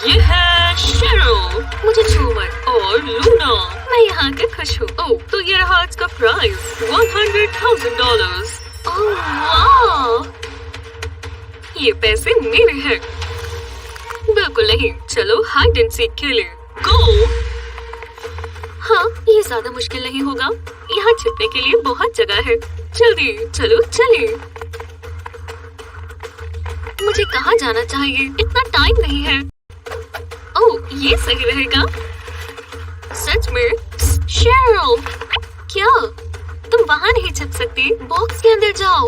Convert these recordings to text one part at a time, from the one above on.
ये है शेरो, मुझे छू मत। और लूना, मैं यहाँ के खुश हूँ। ओह, तो ये रहा आज का प्राइज, $100,000। ओह वाह, ये पैसे मेरे हैं। बिल्कुल नहीं, चलो हाइड एंड सीक खेलें। गो। हाँ, ये ज्यादा मुश्किल नहीं होगा। यहाँ छिपने के लिए बहुत जगह है। जल्दी चलो चलें। मुझे कहाँ जाना चाहिए? इतना टाइम नहीं है। ओह, ये सही रहेगा। सच में? शेरो, क्या तुम वहाँ नहीं छिप सकती? बॉक्स के अंदर जाओ।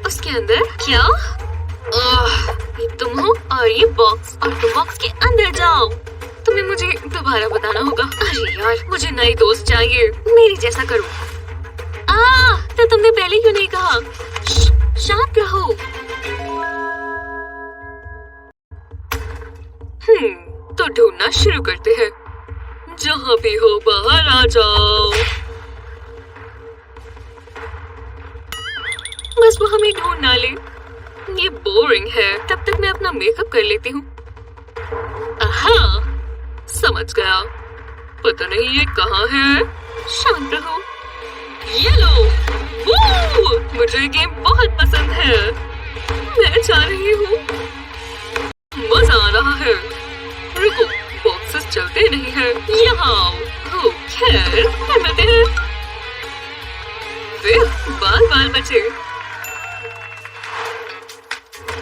उसके अंदर? क्या? ये तुम हो और ये बॉक्स, और तुम बॉक्स के अंदर जाओ। तुम्हें मुझे दोबारा बताना होगा। अरे यार, मुझे नई दोस्त चाहिए। मेरी जैसा करो। तो तुमने पहले क्यों नहीं कहा? शांत रहो। तो ढूंढना शुरू करते हैं। जहाँ भी हो बाहर आ जाओ। बस वो हमें ढूंढ ना ले। ये बोरिंग है। तब तक मैं अपना मेकअप कर लेती हूँ। आहा, समझ गया। पता नहीं ये कहाँ है। शांत रहो। ये लो। वो, मुझे ये गेम बहुत पसंद है। मैं जा रही हूँ। मजा आ रहा है। रुको, बॉक्सेस चलते नहीं हैं। यहाँ आओ। खैर, कर लेते हैं। वे बाल बाल बचे।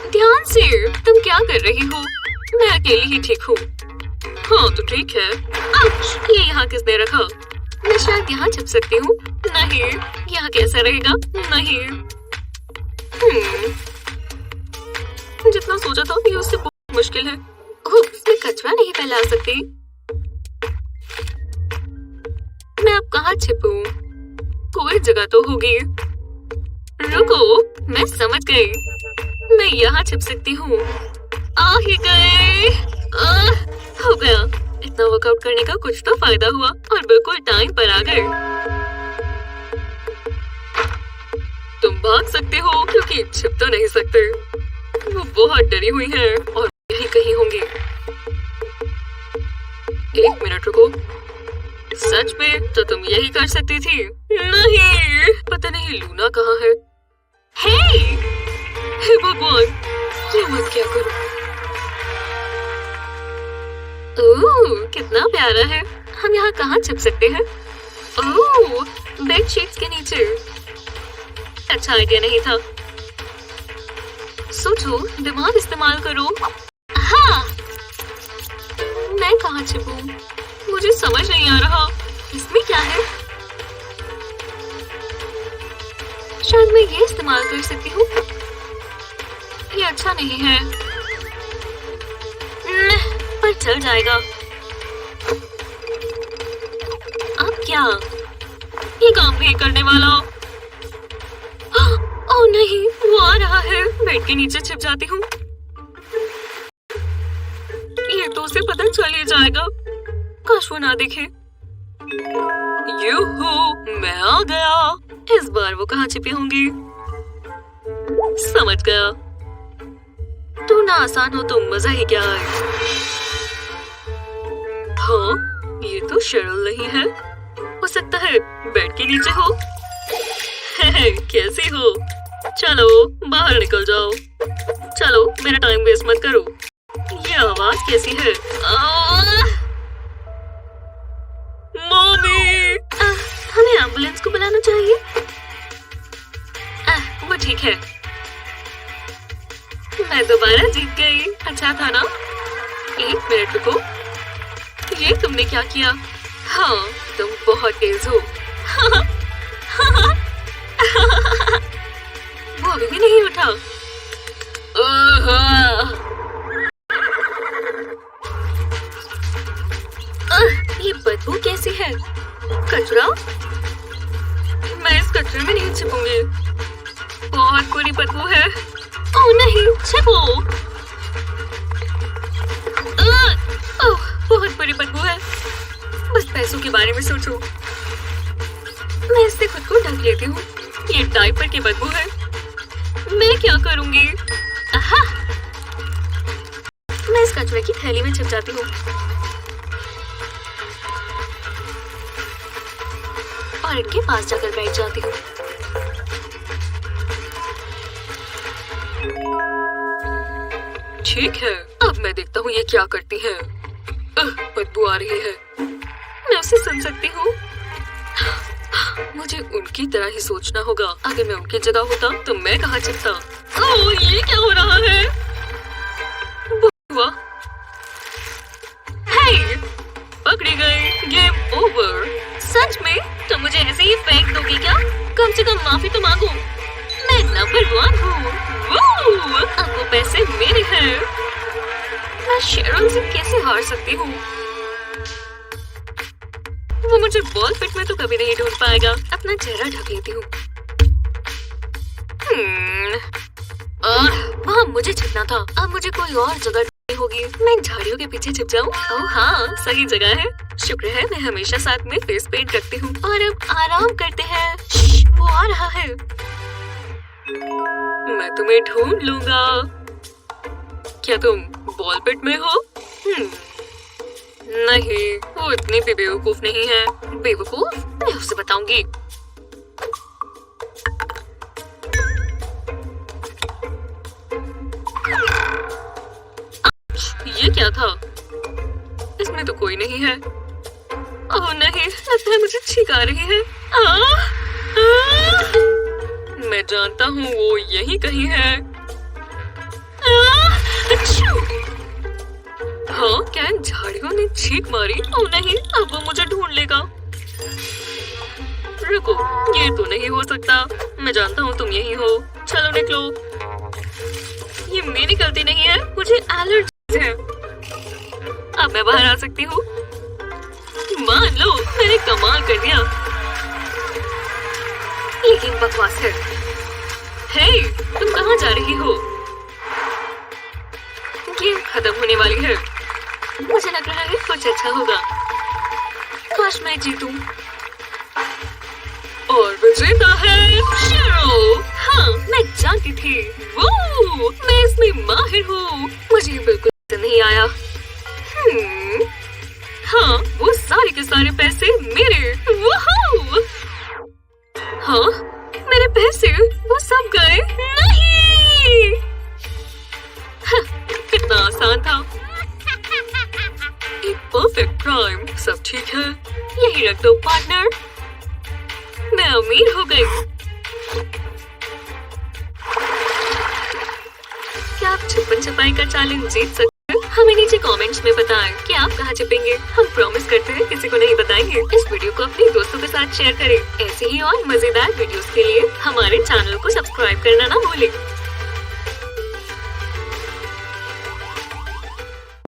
ध्यान से, तुम क्या कर रही हो? मैं अकेली ही ठीक हूँ। हाँ तो ठीक है। ये यहाँ किसने रखा? मैं शायद यहाँ छिप सकती हूँ। नहीं, यहाँ कैसा रहेगा? नहीं। जितना सोचा था ये उससे बहुत मुश्किल है। मैं कचरा नहीं फैला सकती। मैं अब कहाँ छिपूं? कोई जगह तो होगी। रुको, मैं समझ गई। मैं यहाँ छिप सकती हूँ। आ ही गए। हो गया। इतना वर्कआउट करने का कुछ तो फायदा हुआ और बिल्कुल टाइम पर आ गए। तुम भाग सकते हो क्योंकि छिप तो नहीं सकते। वो बहुत डरी हुई हैं और यही कहीं होंगी। एक मिनट रुको। सच में? तो तुम यही कर सकती थी। नहीं, पता नहीं लूना कहाँ है। हे भगवान, ये मत क्या करो। ओह, कितना प्यारा है। हम यहाँ कहाँ छिप सकते हैं? ओह, बेड शीट्स के नीचे। अच्छा आइडिया नहीं था। सोचो, दिमाग इस्तेमाल करो। हाँ, मैं कहाँ छिपूं? मुझे समझ नहीं आ रहा। इसमें क्या है? शायद मैं ये इस्तेमाल कर सकती हूँ। ये अच्छा नहीं है, पर चल जाएगा। अब क्या? ये काम नहीं करने वाला। ओह नहीं, वो आ रहा है। बेड के नीचे छिप जाती हूँ। ये तो उसे पता चल ही जाएगा। काश वो ना देखे। यूहू, मैं आ गया। इस बार वो कहाँ छिपी होंगी? समझ गया। ढूंढना आसान हो तो मजा ही क्या है। हाँ, ये तो शेरल नहीं है। हो सकता है बेड के नीचे हो। कैसी हो? चलो बाहर निकल जाओ। चलो, मेरा टाइम वेस्ट मत करो। ये आवाज कैसी है? मम्मी! हमें एम्बुलेंस को बुलाना चाहिए। वो ठीक है। मैं दोबारा जीत गई। अच्छा था ना? एक मिनट रुको। ये तुमने क्या किया? हाँ, तुम बहुत तेज हो। वो अभी भी नहीं उठा। ये बदबू कैसी है? कचरा? मैं इस कचरे में नहीं छिपूंगी। बहुत बुरी बदबू है। ओह नहीं, छिपो। ओह, बहुत बुरी बदबू है। बस पैसों के बारे में सोचो। मैं इससे खुद को ढक लेती हूँ। ये डायपर की बदबू है। मैं क्या करूँगी? मैं कचरे की थैली में छिप जाती हूँ और इनके पास जाकर बैठ जाती हूँ। ठीक है, अब मैं देखता हूँ ये क्या करती है। बदबू आ रही है, मैं उसे सुन सकती हूँ। मुझे उनकी तरह ही सोचना होगा। अगर मैं उनकी जगह होता तो मैं कहाँ छिपता। ओह, ये क्या हो रहा है? हे, पकड़ी गई। Game over. सच में? तो मुझे ऐसे ही फेंक दोगे क्या? कम से कम माफी तो मांगो। मैं नंबर 1 हूँ। अब वो पैसे मेरे हैं। मैं शेरल से कैसे हार सकती हूँ? वो मुझे बॉल पिट में तो कभी नहीं ढूंढ पाएगा। अपना चेहरा ढक लेती हूँ। वहाँ मुझे छिपना था। अब मुझे कोई और जगह ढूंढनी होगी। मैं इन झाड़ियों के पीछे छिप जाऊँ। ओह हाँ, सही जगह है। शुक्र है मैं हमेशा साथ में फेस पेंट रखती हूँ। और अब आराम करते हैं। वो आ रहा है। मैं तुम्हें ढूंढ लूंगा। क्या तुम बॉल पिट में हो? नहीं, वो इतनी भी बेवकूफ नहीं है। बेवकूफ? मैं उसे बताऊंगी। ये क्या था? इसमें तो कोई नहीं है। ओह नहीं, लगता है मुझे छींक आ रही है। मैं जानता हूँ वो यहीं कहीं है। हाँ, क्या इन झाड़ियों ने छींक मारी? ओह नहीं, अब वो मुझे ढूंढ लेगा। रुको, ये तो नहीं हो सकता। मैं जानता हूँ तुम यहीं हो। चलो निकलो। ये मेरी गलती नहीं है, मुझे एलर्जी है। अब मैं बाहर आ सकती हूँ। मान लो मैंने कमाल कर दिया। लेकिन बकवास है। हे, तुम कहाँ जा रही हो? गेम खत्म होने वाली है। मुझे लग रहा है कुछ अच्छा होगा। काश मैं जीतूं। और विजेता है शेरो। हाँ, मैं जानती थी। वो, मैं इसमें माहिर हूँ। मुझे बिल्कुल पसंद नहीं आया। हाँ, वो सारे के सारे पैसे मेरे। हाँ, मेरे पैसे वो सब गए। नहीं, कितना आसान था। एक परफेक्ट क्राइम। सब ठीक है, यही रख दो पार्टनर। मैं अमीर हो गई। क्या आप छुपन छुपाई का चैलेंज जीत सकते हैं? हमें नीचे कमेंट्स में बताएं कि आप कहाँ छुपेंगे। हम प्रॉमिस करते हैं किसी को नहीं बताएंगे। इस वीडियो को अपने दोस्तों के साथ शेयर करें। ऐसे ही और मजेदार वीडियोस के लिए हमारे चैनल को सब्सक्राइब करना ना भूलें।